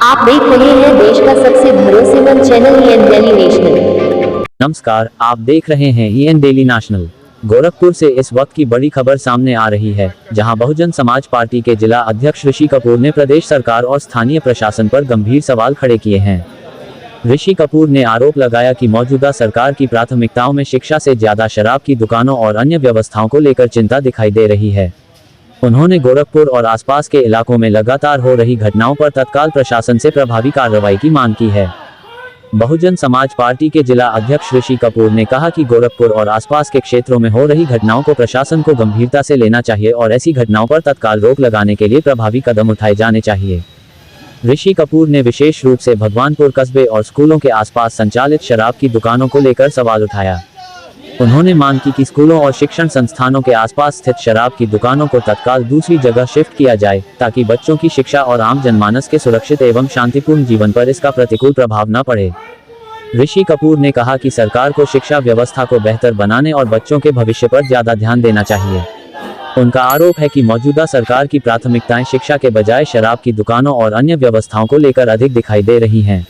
आप देख रहे हैं देश का सबसे भरोसेमंद चैनल EN डेली नेशनल। नमस्कार, आप देख रहे हैं EN डेली नेशनल। गोरखपुर से इस वक्त की बड़ी खबर सामने आ रही है, जहां बहुजन समाज पार्टी के जिला अध्यक्ष ऋषि कपूर ने प्रदेश सरकार और स्थानीय प्रशासन पर गंभीर सवाल खड़े किए हैं। ऋषि कपूर ने आरोप लगाया कि मौजूदा सरकार की प्राथमिकताओं में शिक्षा से ज्यादा शराब की दुकानों और अन्य व्यवस्थाओं को लेकर चिंता दिखाई दे रही है। उन्होंने गोरखपुर और आसपास के इलाकों में लगातार हो रही घटनाओं पर तत्काल प्रशासन से प्रभावी कार्रवाई की मांग की है। बहुजन समाज पार्टी के जिला अध्यक्ष ऋषि कपूर ने कहा कि गोरखपुर और आसपास के क्षेत्रों में हो रही घटनाओं को प्रशासन को गंभीरता से लेना चाहिए और ऐसी घटनाओं पर तत्काल रोक लगाने के लिए प्रभावी कदम उठाए जाने चाहिए। ऋषि कपूर ने विशेष रूप से भगवानपुर कस्बे और स्कूलों के आसपास संचालित शराब की दुकानों को लेकर सवाल उठाया। उन्होंने मांग की कि स्कूलों और शिक्षण संस्थानों के आसपास स्थित शराब की दुकानों को तत्काल दूसरी जगह शिफ्ट किया जाए, ताकि बच्चों की शिक्षा और आम जनमानस के सुरक्षित एवं शांतिपूर्ण जीवन पर इसका प्रतिकूल प्रभाव न पड़े। ऋषि कपूर ने कहा कि सरकार को शिक्षा व्यवस्था को बेहतर बनाने और बच्चों के भविष्य पर ज्यादा ध्यान देना चाहिए। उनका आरोप है कि मौजूदा सरकार की प्राथमिकताएं शिक्षा के बजाय शराब की दुकानों और अन्य व्यवस्थाओं को लेकर अधिक दिखाई दे रही हैं।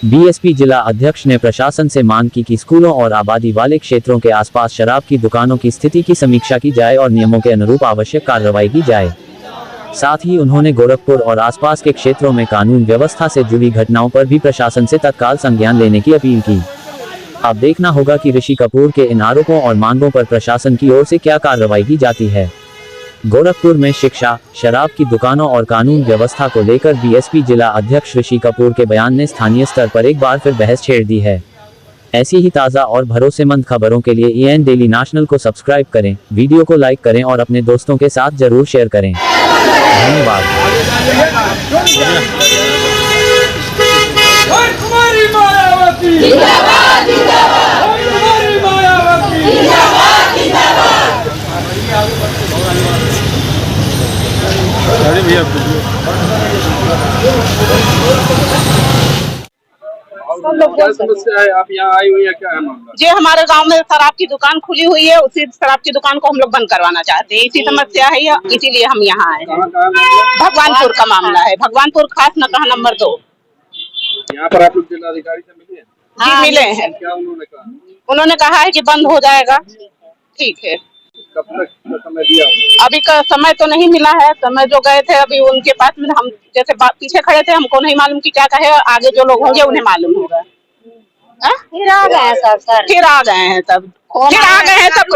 बीएसपी जिला अध्यक्ष ने प्रशासन से मांग की कि स्कूलों और आबादी वाले क्षेत्रों के आसपास शराब की दुकानों की स्थिति की समीक्षा की जाए और नियमों के अनुरूप आवश्यक कार्रवाई की जाए। साथ ही उन्होंने गोरखपुर और आसपास के क्षेत्रों में कानून व्यवस्था से जुड़ी घटनाओं पर भी प्रशासन से तत्काल संज्ञान लेने की अपील की। अब देखना होगा कि ऋषि कपूर के इन आरोपों और मांगों पर प्रशासन की ओर से क्या कार्रवाई की जाती है। गोरखपुर में शिक्षा, शराब की दुकानों और कानून व्यवस्था को लेकर बीएसपी जिला अध्यक्ष ऋषि कपूर के बयान ने स्थानीय स्तर पर एक बार फिर बहस छेड़ दी है। ऐसी ही ताज़ा और भरोसेमंद खबरों के लिए EN डेली नेशनल को सब्सक्राइब करें, वीडियो को लाइक करें और अपने दोस्तों के साथ जरूर शेयर करें। धन्यवाद। क्या समस्या है? आप यहाँ आई हुई है, क्या है मामला? जी, हमारे गांव में शराब की दुकान खुली हुई है, उसी शराब की दुकान को हम लोग बंद करवाना चाहते हैं। इसी समस्या है, इसीलिए हम यहाँ आए हैं। भगवानपुर का मामला है, भगवानपुर खास नकाहा नंबर 2। यहाँ पर आप लोग जिलाधिकारी से मिले हैं? जी, मिले हैं। क्या उन्होंने कहा? उन्होंने कहा है कि बंद हो जाएगा। ठीक है, कब तक समय दिया? अभी का समय तो नहीं मिला है। समय जो गए थे अभी उनके पास में, हम जैसे पीछे खड़े थे, हमको नहीं मालूम कि क्या कहे, आगे जो लोग होंगे उन्हें मालूम होगा। फिर आ गए हैं सब सर, फिर आ गए हैं सब,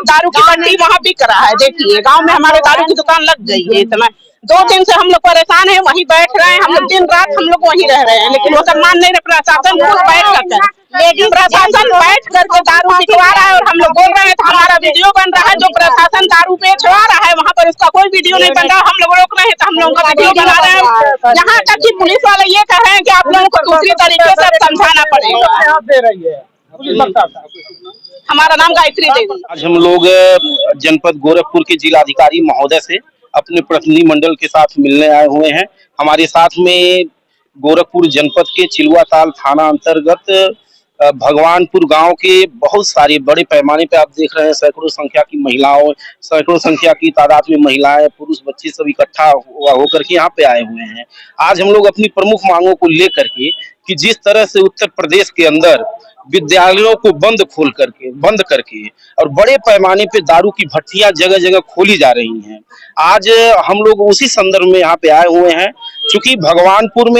दारू की बंडी वहाँ बिक रहा है। देखिए गांव में हमारे दारू की दुकान लग गई है। इस समय 2 दिन से हम लोग परेशान हैं, वहीं बैठ रहे हैं। हम लोग दिन रात हम लोग वहीं रह रहे हैं, लेकिन वो सब मान नहीं रहे। प्रशासन खुद बैठ करके दारू बिकवा रहा है और हम लोग बोल रहे हैं तो हमारा वीडियो बन रहा है। जो प्रशासन दारू बेचवा रहा है वहाँ पर उसका कोई वीडियो नहीं बन रहा। हम लोग रोक रहे हैं तो हम लोगों का वीडियो बना रहे हैं। यहाँ तक कि पुलिस वाले ये कह रहे हैं कि आप लोगों को दूसरी तरीके से समझाना पड़ेगा। हमारा नाम गायत्री देवी। आज हम लोग जनपद गोरखपुर के जिलाधिकारी महोदय से अपने प्रतिनिधि मंडल के साथ मिलने आए हुए हैं। हमारे साथ में गोरखपुर जनपद के चिलुआताल थाना अंतर्गत भगवानपुर गांव के बहुत सारे बड़े पैमाने पे आप देख रहे हैं, सैकड़ों संख्या की महिलाओं, सैकड़ों संख्या की तादाद में महिलाएं, पुरुष, बच्चे सब इकट्ठा होकर के यहाँ पे आए हुए हैं। आज हम लोग अपनी प्रमुख मांगों को लेकर के कि जिस तरह से उत्तर प्रदेश के अंदर विद्यालयों को बंद करके और बड़े पैमाने पे दारू की भट्टियां जगह जगह खोली जा रही हैं, आज हम लोग उसी संदर्भ में यहाँ पे आए हुए हैं। क्योंकि भगवानपुर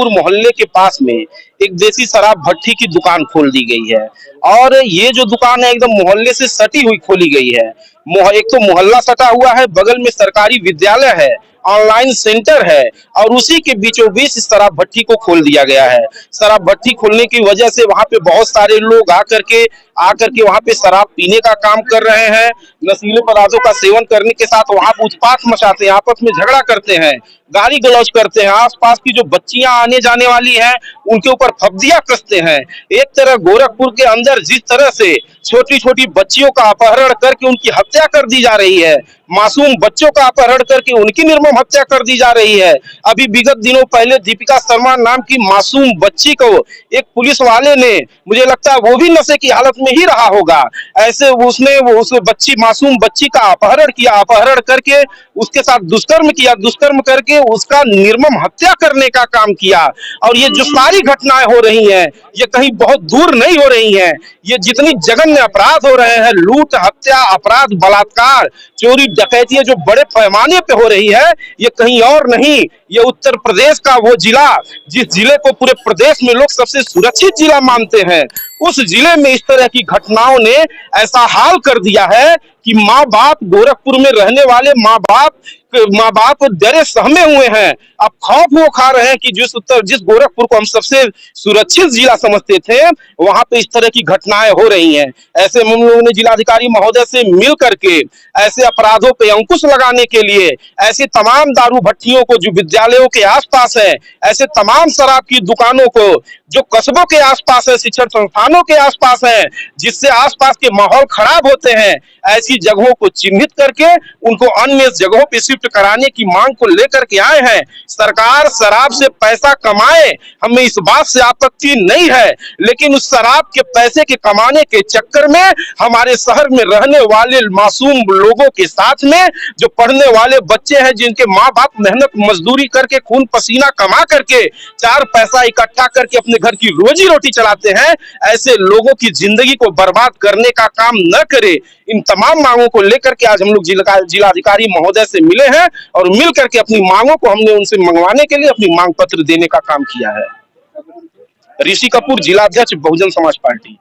मोहल्ले के पास में एक देसी शराब भट्टी की दुकान खोल दी गई है और ये जो दुकान है एकदम मोहल्ले से सटी हुई खोली गई है। एक तो मोहल्ला सटा हुआ है, बगल में सरकारी विद्यालय है, ऑनलाइन सेंटर है और उसी के बीचों बीच इस शराब भट्टी को खोल दिया गया है। शराब भट्टी खोलने की वजह से वहां पे बहुत सारे लोग आकर के वहां पे शराब पीने का काम कर रहे हैं, नशीले पदार्थों का सेवन करने के साथ वहां पे उत्पात मचाते हैं, आपस में झगड़ा करते हैं, गाली गलौज करते हैं, आसपास की जो बच्चियां आने जाने वाली हैं उनके ऊपर फब्दियां कसते हैं। एक तरह गोरखपुर के अंदर जिस तरह से छोटी छोटी बच्चियों का अपहरण करके उनकी हत्या कर दी जा रही है, मासूम बच्चों का अपहरण करके उनकी निर्मम हत्या कर दी जा रही है। अभी विगत दिनों पहले दीपिका शर्मा नाम की मासूम बच्ची को एक पुलिस वाले ने, मुझे लगता है वो भी नशे की हालत में ही रहा होगा, ऐसे उसने उस मासूम बच्ची का अपहरण किया। अपहरण अपहरण करके उसके साथ दुष्कर्म किया, दुष्कर्म करके उसका निर्मम हत्या करने का काम किया। और ये जो सारी घटनाएं हो रही हैं ये कहीं बहुत दूर नहीं हो रही हैं। ये जितनी जघन्य अपराध हो रहे हैं, लूट, हत्या, अपराध, बलात्कार, चोरी, डकैती जो बड़े पैमाने पे हो रही है, ये कहीं और नहीं, ये उत्तर प्रदेश का वो जिला जिस जिले को पूरे प्रदेश में लोग सबसे सुरक्षित जिला मानते हैं, उस जिले में इस तरह की घटनाओं ने ऐसा हाल कर दिया है कि माँ बाप, गोरखपुर में रहने वाले माँ बाप डरे सहमे हुए हैं। अब खौफ वो खा रहे हैं कि जिस गोरखपुर को हम सबसे सुरक्षित जिला समझते थे, वहां पे इस तरह की घटनाएं हो रही हैं। ऐसे में हम लोगों ने जिलाधिकारी महोदय से मिल करके ऐसे अपराधों पे अंकुश लगाने के लिए ऐसे तमाम दारू भट्टियों को जो विद्यालयों के आसपास है, ऐसे तमाम शराब की दुकानों को जो कस्बों के आसपास है, शिक्षण संस्थानों के आसपास है, जिससे आसपास के माहौल खराब होते हैं, ऐसी जगहों को चिन्हित करके उनको अन्य जगहों पे शिफ्ट कराने की मांग को लेकर के आए हैं। सरकार शराब से पैसा कमाए, हमें इस बात से आपत्ति नहीं है, लेकिन उस शराब के पैसे के कमाने के चक्कर में हमारे शहर में रहने वाले मासूम लोगों के साथ में जो पढ़ने वाले बच्चे हैं, जिनके माँ बाप मेहनत मजदूरी करके खून पसीना कमा करके 4 पैसा इकट्ठा करके अपने घर की रोजी रोटी चलाते हैं, ऐसे लोगों की जिंदगी को बर्बाद करने का काम न करे। इन तमाम मांगों को लेकर के आज हम लोग जिलाधिकारी महोदय से मिले हैं और मिल करके अपनी मांगों को हमने उनसे मंगवाने के लिए अपनी मांग पत्र देने का काम किया है। ऋषि कपूर, जिलाध्यक्ष बहुजन समाज पार्टी।